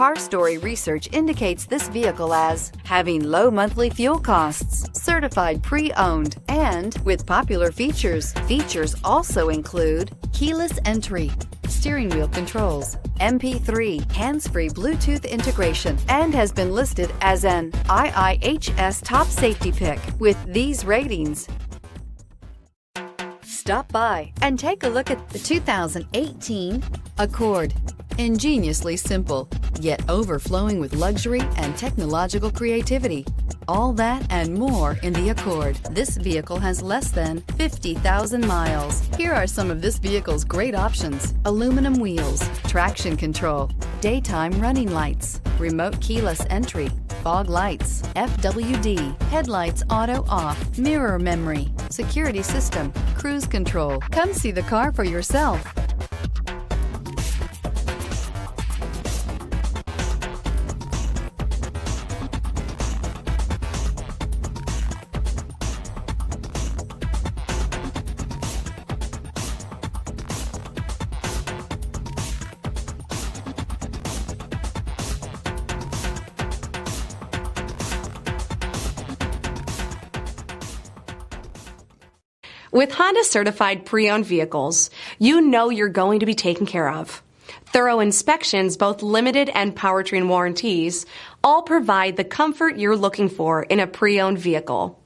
Car Story research indicates this vehicle as having low monthly fuel costs, certified pre-owned, and with popular features. Features also include keyless entry, steering wheel controls, MP3, hands-free Bluetooth integration, and has been listed as an IIHS top safety pick with these ratings. Stop by and take a look at the 2018 Accord. Ingeniously simple, yet overflowing with luxury and technological creativity. All that and more in the Accord. This vehicle has less than 50,000 miles. Here are some of this vehicle's great options: aluminum wheels, traction control, daytime running lights, remote keyless entry, fog lights, FWD, headlights auto off, mirror memory, security system, cruise control. Come see the car for yourself. With Honda certified pre-owned vehicles, you know you're going to be taken care of. Thorough inspections, both limited and powertrain warranties, all provide the comfort you're looking for in a pre-owned vehicle.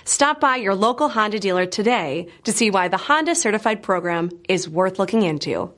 Stop by your local Honda dealer today to see why the Honda certified program is worth looking into.